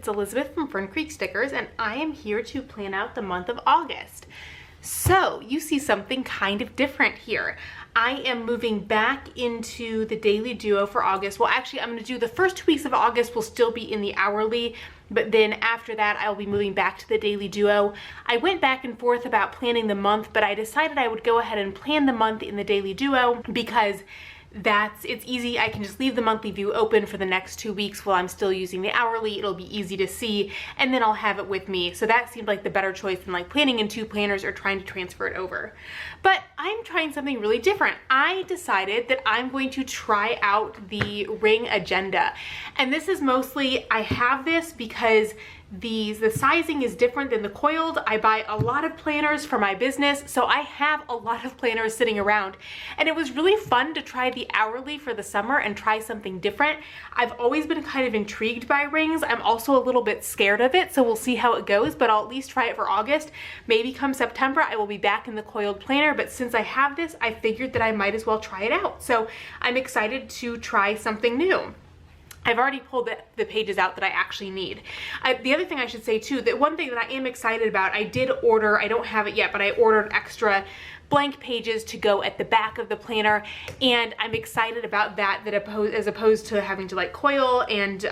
it's Elizabeth from Fern Creek Stickers, and I am here to plan out the month of August. So you see something kind of different here. I am moving back into the daily duo for August. Well, actually, I'm going to do the first 2 weeks of August will still be in the hourly, but then after that, I'll be moving back to the daily duo. I went back and forth about planning the month, but I decided I would go ahead and plan the month in the daily duo because it's easy. I can just leave the monthly view open for the next 2 weeks while I'm still using the hourly. It'll be easy to see, and then I'll have it with me. So that seemed like the better choice than like planning in 2 planners or trying to transfer it over. But I'm trying something really different. I decided that I'm going to try out the ring agenda. And this is mostly, I have this because the sizing is different than the coiled. I buy a lot of planners for my business, so I have a lot of planners sitting around, and it was really fun to try the hourly for the summer and try something different. I've always been kind of intrigued by rings. I'm also a little bit scared of it, so we'll see how it goes, but I'll at least try it for August. Maybe come September I will be back in the coiled planner, but since I have this, I figured that I might as well try it out. So I'm excited to try something new. I've already pulled the pages out that I actually need. The other thing I should say too, that one thing that I am excited about, I did order, I don't have it yet, but I ordered extra blank pages to go at the back of the planner, and I'm excited about that, as opposed to having to like coil and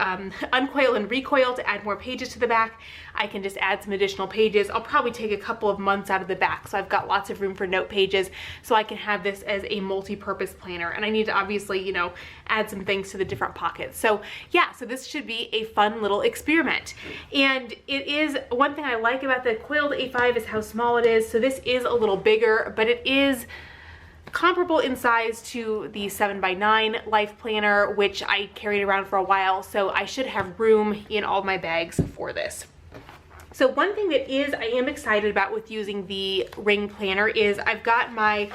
uncoil and recoil to add more pages to the back. I can just add some additional pages. I'll probably take a couple of months out of the back, so I've got lots of room for note pages, so I can have this as a multi-purpose planner. And I need to obviously, you know, add some things to the different pockets. So yeah, so this should be a fun little experiment. And it is, one thing I like about the coiled A5 is how small it is. So this is a little bigger, but it is comparable in size to the 7x9 Life Planner, which I carried around for a while, so I should have room in all my bags for this. So one thing that I am excited about with using the ring planner is I've got my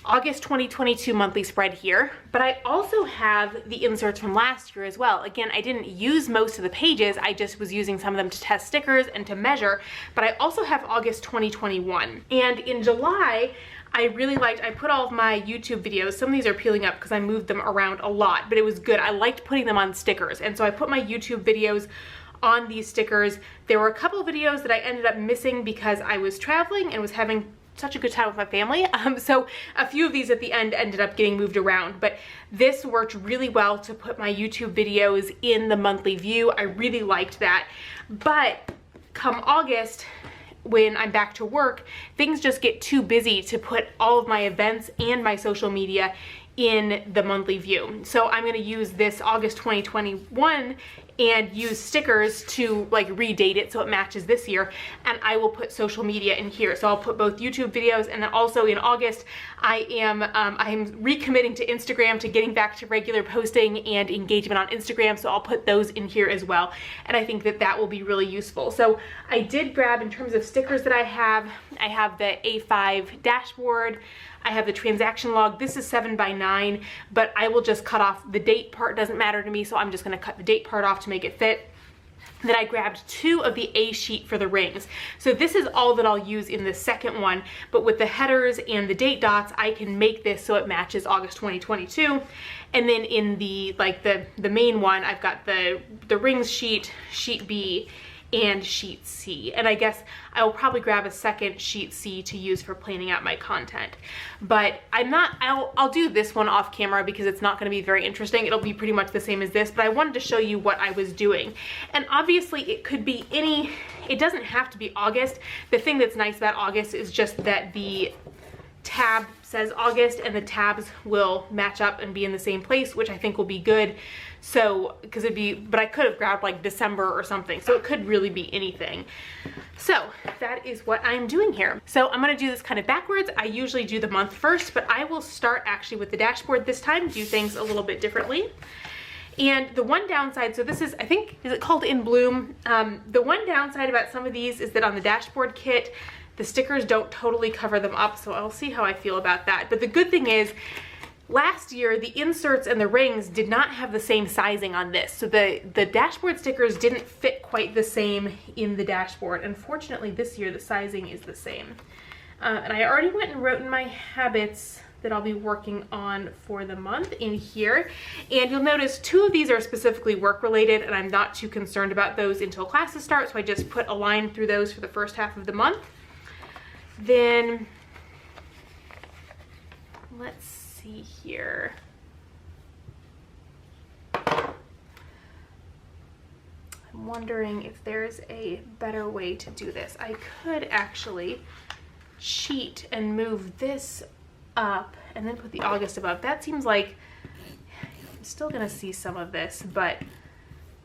August 2022 monthly spread here, but I also have the inserts from last year as well. Again, I didn't use most of the pages, I just was using some of them to test stickers and to measure, but I also have August 2021. And in July, I really liked, I put all of my YouTube videos, some of these are peeling up because I moved them around a lot, but it was good. I liked putting them on stickers, and so I put my YouTube videos on these stickers. There were a couple of videos that I ended up missing because I was traveling and was having such a good time with my family. So a few of these at the end ended up getting moved around, but this worked really well to put my YouTube videos in the monthly view. I really liked that. But come August, when I'm back to work, things just get too busy to put all of my events and my social media in the monthly view. So I'm going to use this August 2021 and use stickers to like redate it so it matches this year, and I will put social media in here. So I'll put both YouTube videos, and then also in August I'm recommitting to Instagram, to getting back to regular posting and engagement on Instagram, so I'll put those in here as well, and I think that that will be really useful. So I did grab, in terms of stickers that I have the A5 dashboard, I have the transaction log. This is 7x9, but I will just cut off the date part. Doesn't matter to me, so I'm just gonna cut the date part off to make it fit. Then I grabbed 2 of the A sheet for the rings. So this is all that I'll use in the second one, but with the headers and the date dots, I can make this so it matches August 2022. And then in the main one, I've got the rings sheet, sheet B, and sheet C. And I guess I will probably grab a second sheet C to use for planning out my content. But I'll do this one off camera because it's not gonna be very interesting. It'll be pretty much the same as this, but I wanted to show you what I was doing. And obviously it could be it doesn't have to be August. The thing that's nice about August is just that the tab says August and the tabs will match up and be in the same place, which I think will be good. So, but I could have grabbed like December or something, so it could really be anything. So that is what I'm doing here. So I'm gonna do this kind of backwards. I usually do the month first, but I will start actually with the dashboard this time, do things a little bit differently. And the one downside, so this is, I think, is it called In Bloom? The one downside about some of these is that on the dashboard kit, the stickers don't totally cover them up, so I'll see how I feel about that. But the good thing is, last year, the inserts and the rings did not have the same sizing on this. So the dashboard stickers didn't fit quite the same in the dashboard. Unfortunately, this year, the sizing is the same. And I already went and wrote in my habits that I'll be working on for the month in here. And you'll notice 2 of these are specifically work related, and I'm not too concerned about those until classes start, so I just put a line through those for the first half of the month. Then let's see here. I'm wondering if there's a better way to do this. I could actually cheat and move this up and then put the August above. That seems like I'm still gonna see some of this, but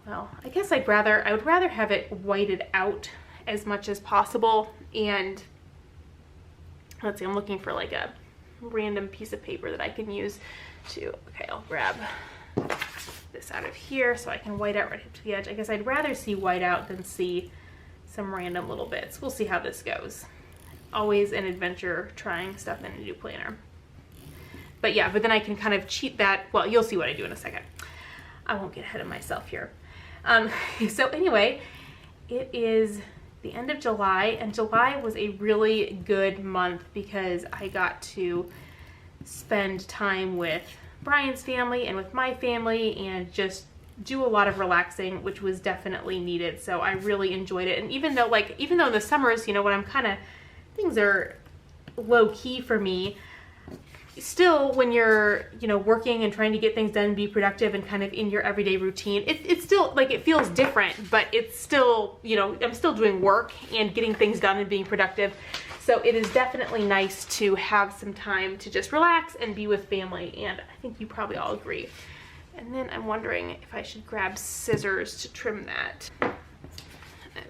well, I guess I would rather have it whited out as much as possible. And let's see, I'm looking for like a random piece of paper that I can use to, okay, I'll grab this out of here so I can white out right up to the edge. I guess I'd rather see white out than see some random little bits. We'll see how this goes. Always an adventure trying stuff in a new planner. But yeah, but then I can kind of cheat that. Well, you'll see what I do in a second. I won't get ahead of myself here. So anyway, it is the end of July, and July was a really good month because I got to spend time with Brian's family and with my family and just do a lot of relaxing, which was definitely needed. So I really enjoyed it. And even though in the summers, you know, when I'm kind of, things are low key for me, still when you're, you know, working and trying to get things done, be productive and kind of in your everyday routine, it's still like, it feels different, but it's still, you know, I'm still doing work and getting things done and being productive. So it is definitely nice to have some time to just relax and be with family, and I think you probably all agree. And then I'm wondering if I should grab scissors to trim that.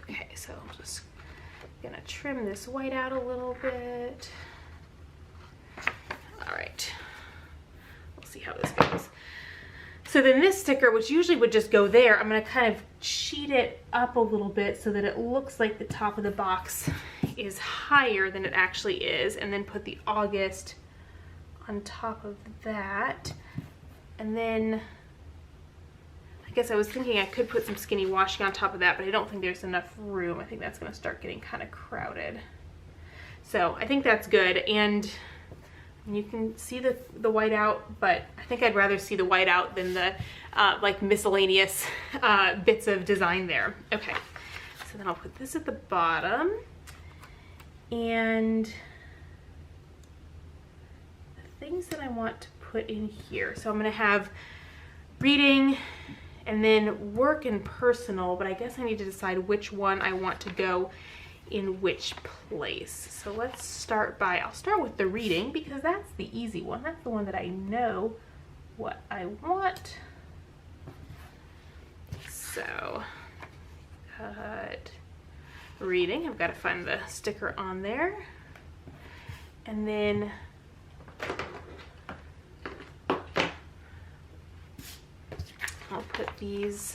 Okay, so I'm just gonna trim this white out a little bit. All right, we'll see how this goes. So then this sticker, which usually would just go there, I'm gonna kind of cheat it up a little bit so that it looks like the top of the box is higher than it actually is, and then put the August on top of that. And then I guess I was thinking I could put some skinny washi on top of that, but I don't think there's enough room. I think that's gonna start getting kind of crowded. So I think that's good. And you can see the white out, but I think I'd rather see the white out than the like miscellaneous bits of design there. Okay, so then I'll put this at the bottom, and the things that I want to put in here. So I'm gonna have reading and then work and personal, but I guess I need to decide which one I want to go in which place. So let's start by, I'll start with the reading because that's the easy one. That's the one that I know what I want. So, cut reading. I've got to find the sticker on there. And then I'll put these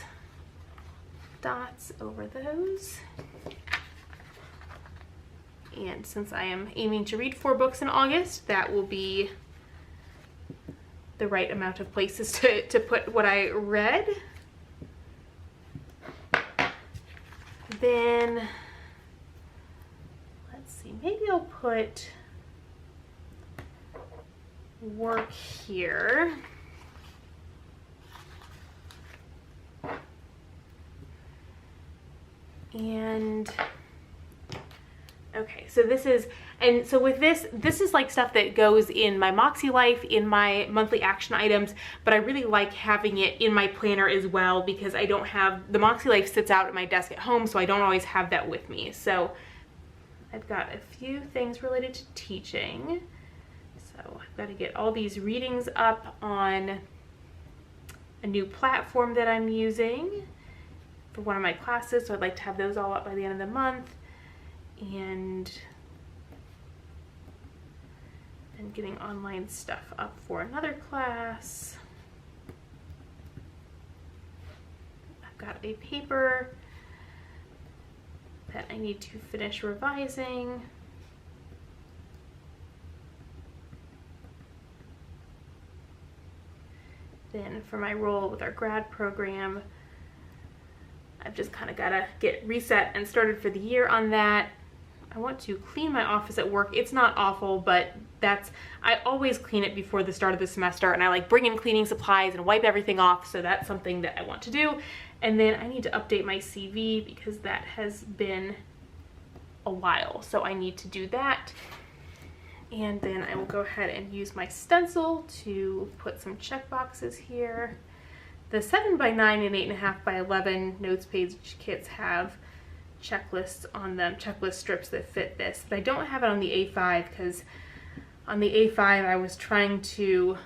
dots over those. And since I am aiming to read 4 books in August, that will be the right amount of places to put what I read. Then, let's see, maybe I'll put work here. And okay, so this is, and so with this is like stuff that goes in my Moxie Life, in my monthly action items, but I really like having it in my planner as well because I don't have, the Moxie Life sits out at my desk at home, so I don't always have that with me. So I've got a few things related to teaching. So I've got to get all these readings up on a new platform that I'm using for one of my classes, so I'd like to have those all up by the end of the month. And getting online stuff up for another class. I've got a paper that I need to finish revising. Then for my role with our grad program, I've just kind of got to get reset and started for the year on that. I want to clean my office at work. It's not awful, but I always clean it before the start of the semester, and I like bring in cleaning supplies and wipe everything off, so that's something that I want to do. And then I need to update my CV because that has been a while, so I need to do that. And then I will go ahead and use my stencil to put some check boxes here. The 7x9 and 8.5x11 notes page kits have checklists on them, checklist strips that fit this, but I don't have it on the A5 because on the A5 I was trying to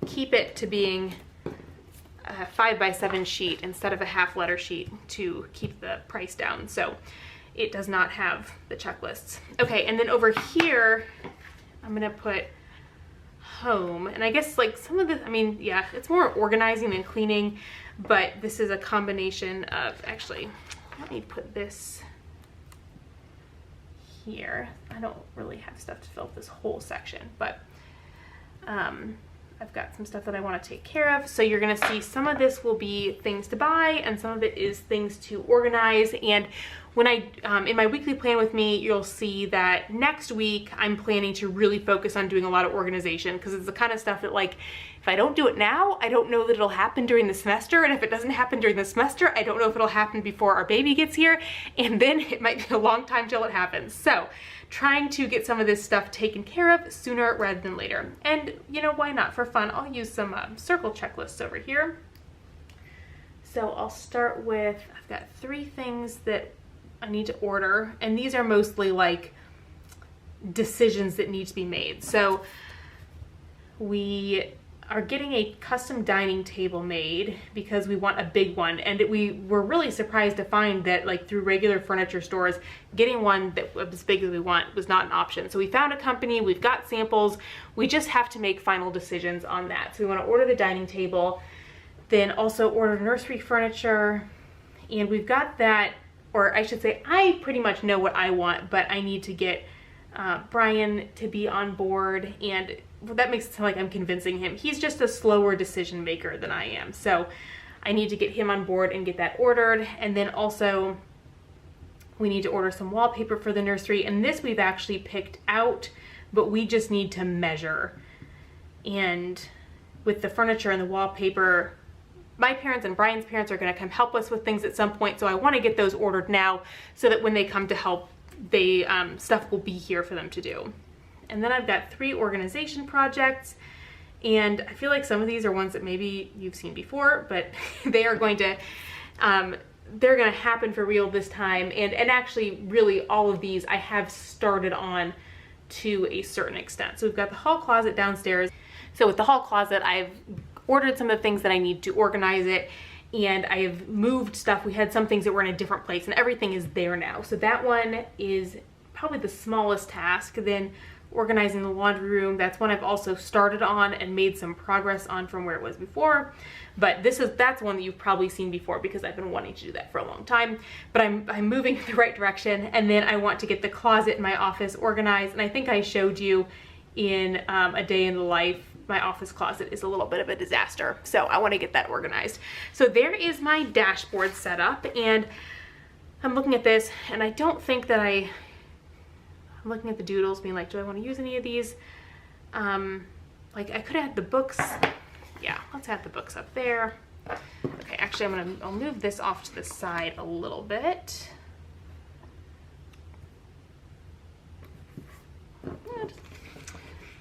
keep it to being a 5x7 sheet instead of a half letter sheet to keep the price down, so it does not have the checklists. Okay, and then over here I'm gonna put home, and I guess like some of the, I mean, yeah, it's more organizing than cleaning, but this is a combination of, actually, let me put this here. I don't really have stuff to fill up this whole section, but I've got some stuff that I want to take care of. So you're going to see some of this will be things to buy and some of it is things to organize. And when I, in my weekly plan with me, you'll see that next week I'm planning to really focus on doing a lot of organization, because it's the kind of stuff that, like, if I don't do it now, I don't know that it'll happen during the semester. And if it doesn't happen during the semester, I don't know if it'll happen before our baby gets here. And then it might be a long time till it happens. So trying to get some of this stuff taken care of sooner rather than later. And you know, why not? For fun, I'll use some circle checklists over here. So I'll start with, I've got 3 things that I need to order, and these are mostly like decisions that need to be made. So we are getting a custom dining table made because we want a big one, and we were really surprised to find that, like, through regular furniture stores, getting one that was as big as we want was not an option. So we found a company, we've got samples, we just have to make final decisions on that. So we want to order the dining table, then also order nursery furniture, and we've got that, or I should say I pretty much know what I want, but I need to get Brian to be on board, and that makes it sound like I'm convincing him. He's just a slower decision maker than I am. So I need to get him on board and get that ordered. And then also we need to order some wallpaper for the nursery. And this we've actually picked out, but we just need to measure. And with the furniture and the wallpaper, my parents and Brian's parents are gonna come help us with things at some point. So I wanna get those ordered now so that when they come to help, they stuff will be here for them to do. And then I've got 3 organization projects, and I feel like some of these are ones that maybe you've seen before, but they are going to, they're going to happen for real this time. And actually, really, all of these I have started on to a certain extent. So we've got the hall closet downstairs. So with the hall closet, I've ordered some of the things that I need to organize it, and I have moved stuff. We had some things that were in a different place, and everything is there now. So that one is probably the smallest task. Then organizing the laundry room, that's one I've also started on and made some progress on from where it was before. But that's one that you've probably seen before because I've been wanting to do that for a long time. But I'm moving in the right direction, and then I want to get the closet in my office organized. And I think I showed you in a day in the life, my office closet is a little bit of a disaster. So I want to get that organized. So there is my dashboard set up, and I'm looking at this, and I don't think that I'm looking at the doodles being like, do I want to use any of these? Like, I could add the books. Yeah, let's add the books up there. Okay, actually I'll move this off to the side a little bit. Good.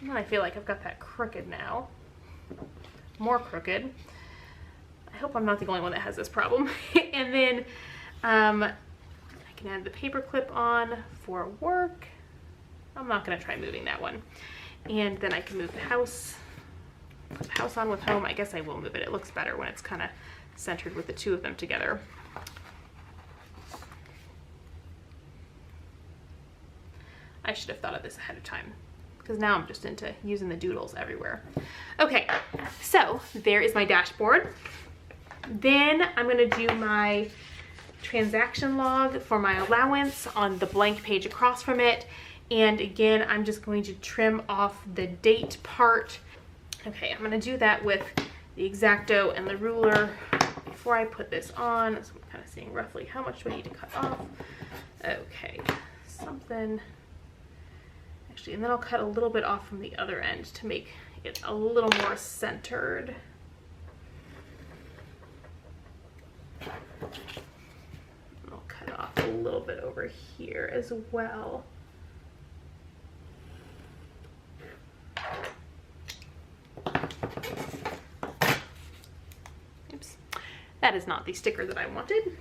Now I feel like I've got that crooked now. More crooked. I hope I'm not the only one that has this problem. And then I can add the paper clip on for work. I'm not going to try moving that one. And then I can move the house, put the house on with home. I guess I will move it. It looks better when it's kind of centered with the 2 of them together. I should have thought of this ahead of time, because now I'm just into using the doodles everywhere. Okay, so there is my dashboard. Then I'm going to do my transaction log for my allowance on the blank page across from it. And again, I'm just going to trim off the date part. Okay, I'm going to do that with the X-Acto and the ruler before I put this on. So I'm kind of seeing roughly how much do I need to cut off. Okay, something. Actually, Actually, and then I'll cut a little bit off from the other end to make it a little more centered. I'll cut off a little bit over here as well. Oops, that is not the sticker that I wanted.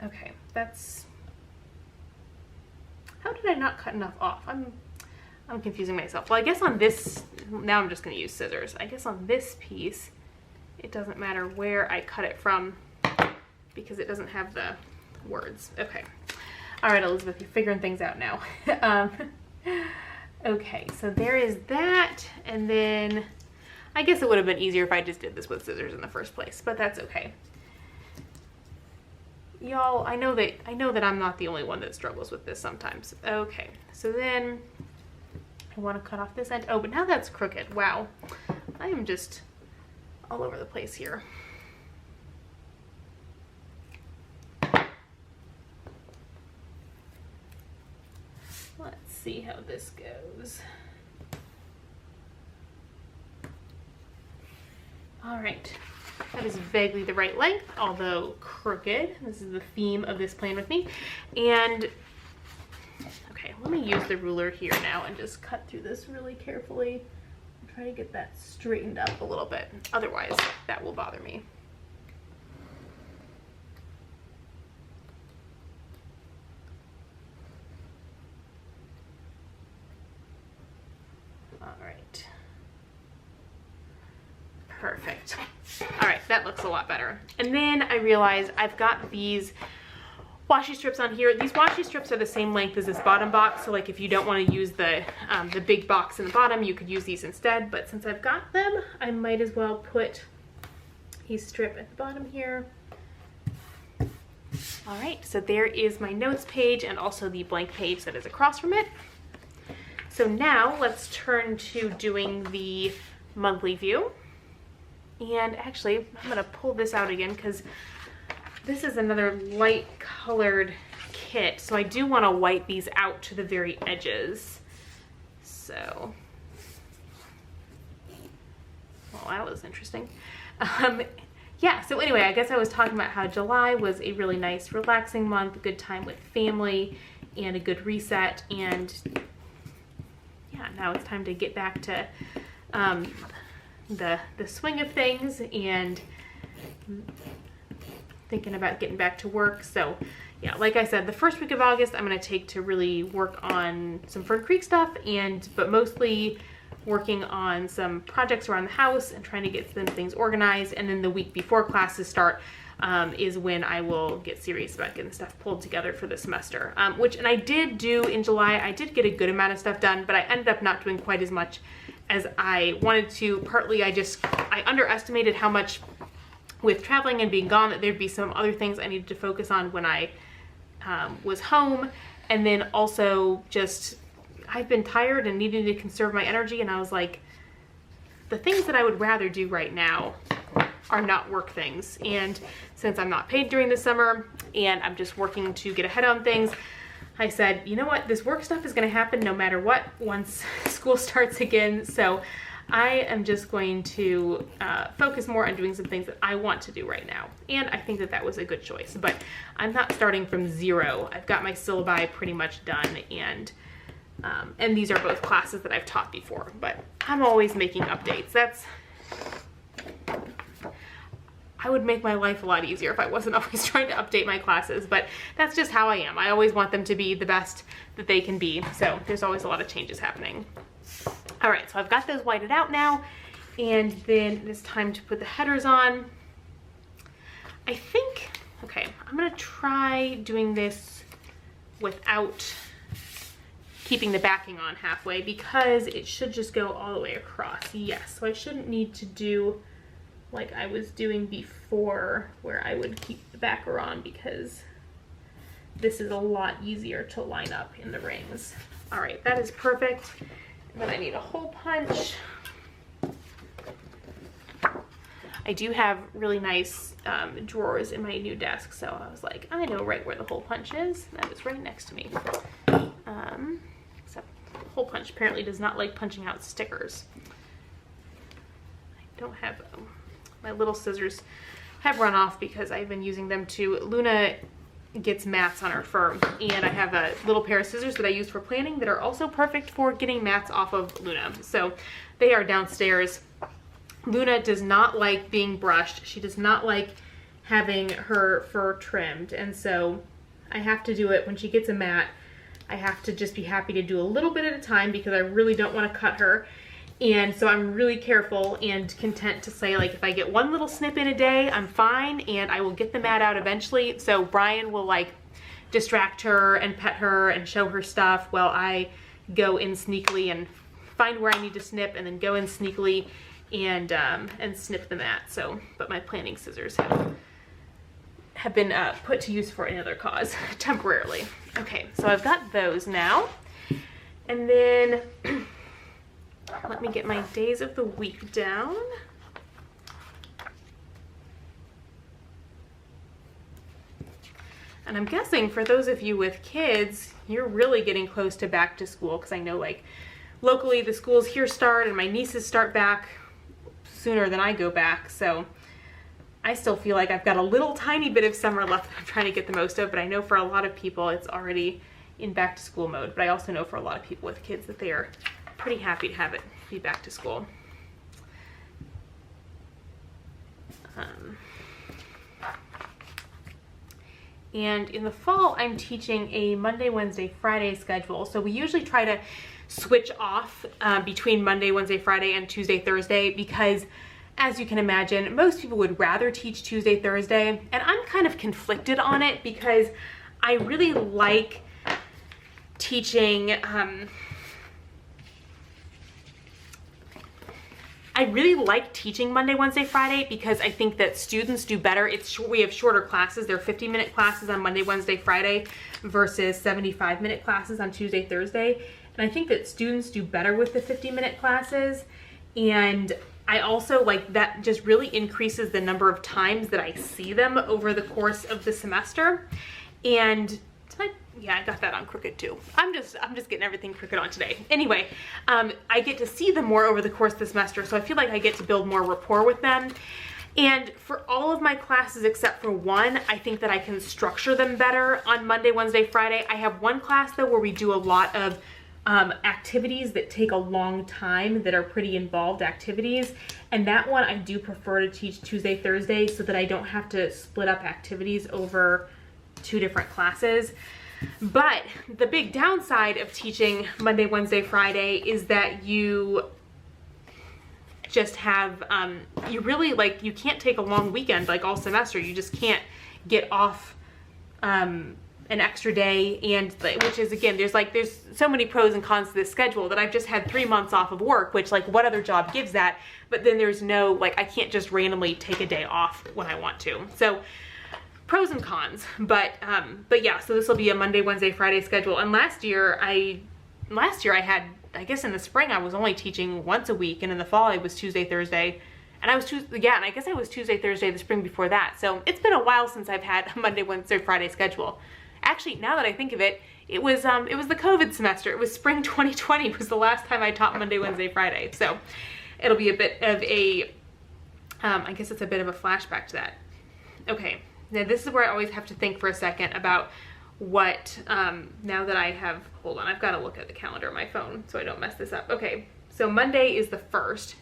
Okay, that's, how did I not cut enough off? I'm confusing myself. Well, I guess on this, now I'm just going to use scissors. I guess on this piece, it doesn't matter where I cut it from because it doesn't have the words. Okay. All right, Elizabeth, you're figuring things out now. Okay, so there is that. And then I guess it would have been easier if I just did this with scissors in the first place, but that's okay. Y'all, I know that I'm not the only one that struggles with this sometimes. Okay, so then I want to cut off this end. Oh, but now that's crooked. Wow, I am just all over the place here. Let's see how this goes. All right. That is vaguely the right length, although crooked. This is the theme of this plan with me. And, okay, let me use the ruler here now and just cut through this really carefully and try to get that straightened up a little bit. Otherwise, that will bother me. All right. Perfect. All right, that looks a lot better. And then I realized I've got these washi strips on here. These washi strips are the same length as this bottom box, so like if you don't want to use the big box in the bottom, you could use these instead. But since I've got them, I might as well put a strip at the bottom here. All right, so there is my notes page and also the blank page that is across from it. So now let's turn to doing the monthly view. And actually, I'm gonna pull this out again because this is another light colored kit. So I do wanna white these out to the very edges. So, well, that was interesting. Yeah, so anyway, I guess I was talking about how July was a really nice, relaxing month, a good time with family, and a good reset. And yeah, now it's time to get back to the swing of things and thinking about getting back to work. So yeah, like I said, the first week of August I'm going to take to really work on some Fern Creek stuff, but mostly working on some projects around the house and trying to get some things organized. And then the week before classes start is when I will get serious about getting stuff pulled together for the semester. And I did do in July. I did get a good amount of stuff done, but I ended up not doing quite as much as I wanted to. Partly I underestimated how much with traveling and being gone that there'd be some other things I needed to focus on when I was home. And then also just, I've been tired and needing to conserve my energy, and I was like, the things that I would rather do right now are not work things. And since I'm not paid during the summer and I'm just working to get ahead on things, I said, you know what, this work stuff is gonna happen no matter what once school starts again. So I am just going to focus more on doing some things that I want to do right now. And I think that that was a good choice, but I'm not starting from zero. I've got my syllabi pretty much done, and these are both classes that I've taught before, but I'm always making updates. I would make my life a lot easier if I wasn't always trying to update my classes, but that's just how I am. I always want them to be the best that they can be, so there's always a lot of changes happening. All right, so I've got those whited out now, and then it's time to put the headers on. I think, okay, I'm gonna try doing this without keeping the backing on halfway because it should just go all the way across. Yes, so I shouldn't need to do like I was doing before where I would keep the backer on, because this is a lot easier to line up in the rings. All right, that is perfect. And then I need a hole punch. I do have really nice drawers in my new desk, so I was like, I know right where the hole punch is. That is right next to me. Except hole punch apparently does not like punching out stickers. I don't have my little scissors have run off because I've been using them to, Luna gets mats on her fur, and I have a little pair of scissors that I use for planning that are also perfect for getting mats off of Luna. So they are downstairs. Luna does not like being brushed. She does not like having her fur trimmed, and so I have to do it when she gets a mat. I have to just be happy to do a little bit at a time because I really don't want to cut her. And so I'm really careful and content to say, like, if I get one little snip in a day, I'm fine, and I will get the mat out eventually. So Brian will like distract her and pet her and show her stuff while I go in sneakily and find where I need to snip, and then go in sneakily and snip the mat. So, but my planning scissors have been put to use for another cause temporarily. Okay, so I've got those now, and then let me get my days of the week down. And I'm guessing for those of you with kids, you're really getting close to back to school, because I know like locally the schools here start and my nieces start back sooner than I go back. So I still feel like I've got a little tiny bit of summer left that I'm trying to get the most of, but I know for a lot of people it's already in back to school mode. But I also know for a lot of people with kids that they are pretty happy to have it be back to school. And in the fall, I'm teaching a Monday, Wednesday, Friday schedule. So we usually try to switch off between Monday, Wednesday, Friday, and Tuesday, Thursday, because as you can imagine, most people would rather teach Tuesday, Thursday. And I'm kind of conflicted on it because I really like teaching Monday, Wednesday, Friday because I think that students do better. We have shorter classes. They're 50-minute classes on Monday, Wednesday, Friday versus 75-minute classes on Tuesday, Thursday. And I think that students do better with the 50-minute classes. And I also like that just really increases the number of times that I see them over the course of the semester. And yeah, I got that on crooked too. I'm just getting everything crooked on today. Anyway, I get to see them more over the course of the semester, so I feel like I get to build more rapport with them. And for all of my classes except for one, I think that I can structure them better on Monday, Wednesday, Friday. I have one class though where we do a lot of activities that take a long time, that are pretty involved activities. And that one I do prefer to teach Tuesday, Thursday so that I don't have to split up activities over 2 different classes. But the big downside of teaching Monday, Wednesday, Friday is that you just have, you really like, you can't take a long weekend like all semester. You just can't get off an extra day, and which is, again, there's so many pros and cons to this schedule that I've just had 3 months off of work, which like what other job gives that? But then there's no, like, I can't just randomly take a day off when I want to. So pros and cons, but yeah, so this will be a Monday, Wednesday, Friday schedule. And last year I had, I guess in the spring I was only teaching once a week, and in the fall I was Tuesday, Thursday, and I was and I guess I was Tuesday, Thursday the spring before that. So it's been a while since I've had a Monday, Wednesday, Friday schedule. Actually, now that I think of it, it was the COVID semester. It was spring 2020 was the last time I taught Monday, Wednesday, Friday. So it'll be a bit of a, I guess it's a bit of a flashback to that. Okay. Now this is where I always have to think for a second about what, now that I have, hold on, I've got to look at the calendar on my phone so I don't mess this up. Okay, so Monday is the 1st.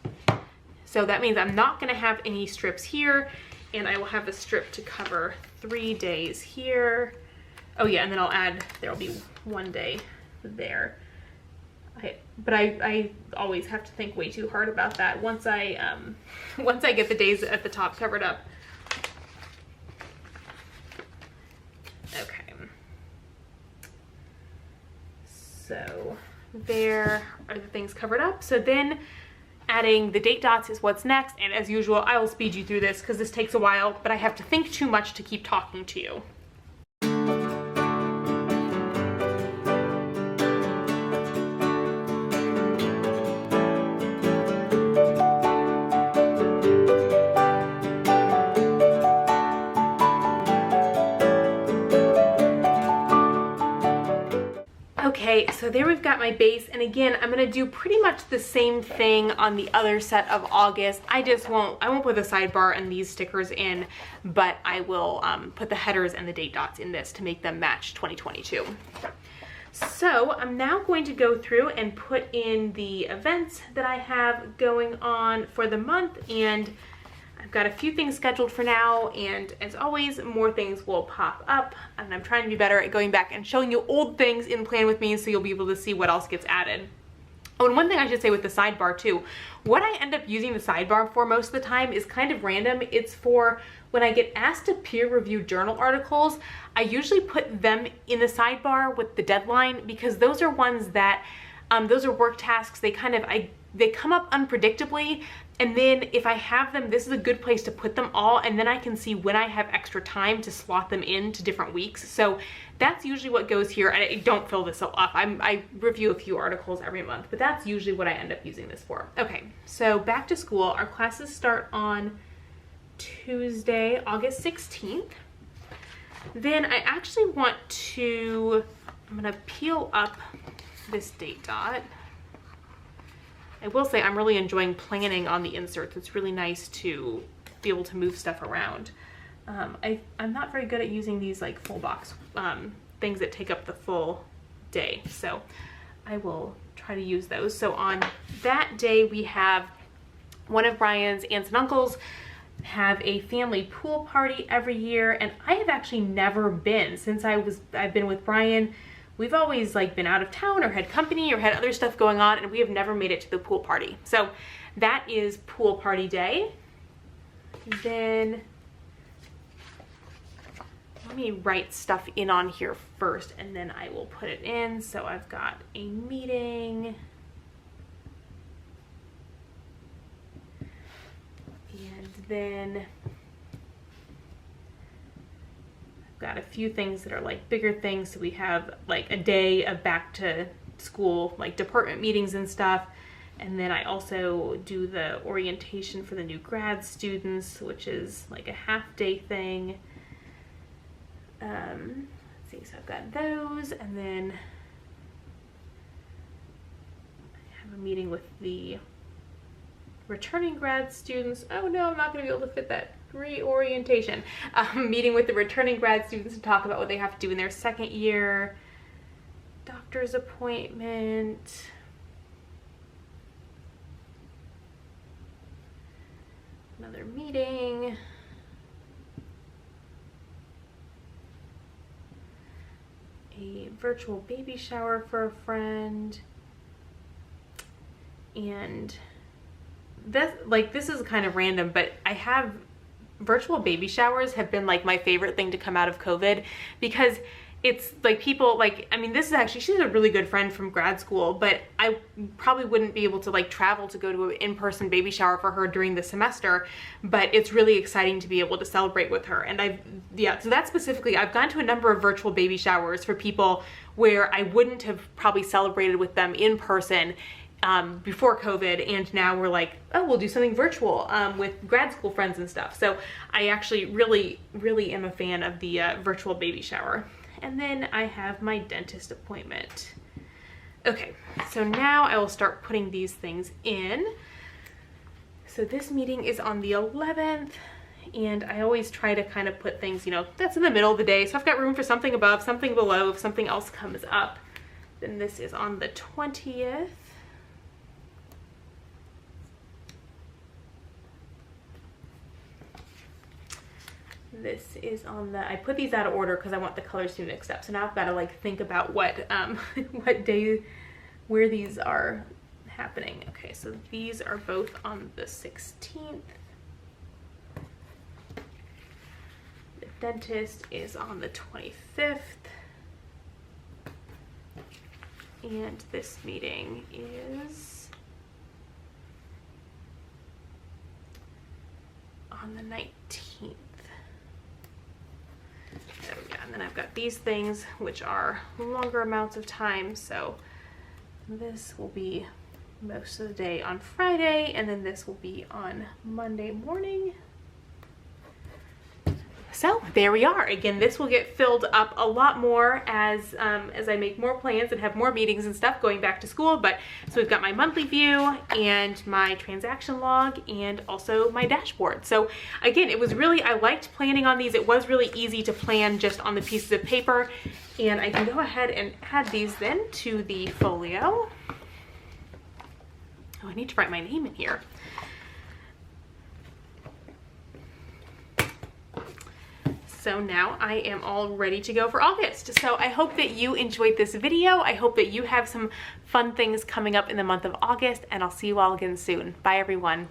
So that means I'm not going to have any strips here, and I will have the strip to cover 3 days here. Oh yeah, and then I'll add, there'll be 1 day there. But I always have to think way too hard about that once I get the days at the top covered up. Okay, so there are the things covered up. So then adding the date dots is what's next, and as usual I will speed you through this because this takes a while, but I have to think too much to keep talking to you. Okay, so there we've got my base, and again, I'm gonna do pretty much the same thing on the other set of August. I won't put the sidebar and these stickers in, but I will put the headers and the date dots in this to make them match 2022. So I'm now going to go through and put in the events that I have going on for the month, and I've got a few things scheduled for now, and as always, more things will pop up, and I'm trying to be better at going back and showing you old things in Plan With Me so you'll be able to see what else gets added. Oh, and one thing I should say with the sidebar too, what I end up using the sidebar for most of the time is kind of random. It's for when I get asked to peer review journal articles, I usually put them in the sidebar with the deadline, because those are ones that, those are work tasks. They come up unpredictably, and then if I have them, this is a good place to put them all, and then I can see when I have extra time to slot them into different weeks. So that's usually what goes here. And I don't fill this up. I review a few articles every month, but that's usually what I end up using this for. Okay, so back to school. Our classes start on Tuesday, August 16th. Then I actually want to, I'm gonna peel up this date dot. I will say I'm really enjoying planning on the inserts. It's really nice to be able to move stuff around. I'm not very good at using these like full box things that take up the full day, so I will try to use those. So on that day, we have one of Brian's aunts and uncles have a family pool party every year, and I have actually never been since I've been with Brian. We've always like been out of town or had company or had other stuff going on, and we have never made it to the pool party. So that is pool party day. Then let me write stuff in on here first, and then I will put it in. So I've got a meeting. And then got a few things that are like bigger things. So we have like a day of back to school, like department meetings and stuff. And then I also do the orientation for the new grad students, which is like a half-day thing. Let's see, so I've got those, and then I have a meeting with the returning grad students. Oh no, I'm not gonna be able to fit that. Reorientation. Meeting with the returning grad students to talk about what they have to do in their second year. Doctor's appointment. Another meeting. A virtual baby shower for a friend. And this is kind of random, but I have virtual baby showers have been like my favorite thing to come out of COVID, because it's like people like, I mean, this is actually, she's a really good friend from grad school, but I probably wouldn't be able to like travel to go to an in-person baby shower for her during the semester, but it's really exciting to be able to celebrate with her. And so that specifically, I've gone to a number of virtual baby showers for people where I wouldn't have probably celebrated with them in person before COVID, and now we're like, oh, we'll do something virtual with grad school friends and stuff. So I actually really am a fan of the virtual baby shower. And then I have my dentist appointment. Okay, so now I will start putting these things in. So this meeting is on the 11th, and I always try to kind of put things, you know, that's in the middle of the day, so I've got room for something above, something below, if something else comes up. Then this is on the 20th. This is on the, I put these out of order because I want the colors to be mixed up. So now I've got to like think about what what day, where these are happening. Okay, so these are both on the 16th. The dentist is on the 25th. And this meeting is on the 19th. So yeah, and then I've got these things which are longer amounts of time, so this will be most of the day on Friday, and then this will be on Monday morning. So there we are. Again, this will get filled up a lot more as I make more plans and have more meetings and stuff going back to school. But so we've got my monthly view and my transaction log and also my dashboard. So again, it was really, I liked planning on these. It was really easy to plan just on the pieces of paper. And I can go ahead and add these then to the folio. Oh, I need to write my name in here. So now I am all ready to go for August. So I hope that you enjoyed this video. I hope that you have some fun things coming up in the month of August, and I'll see you all again soon. Bye everyone.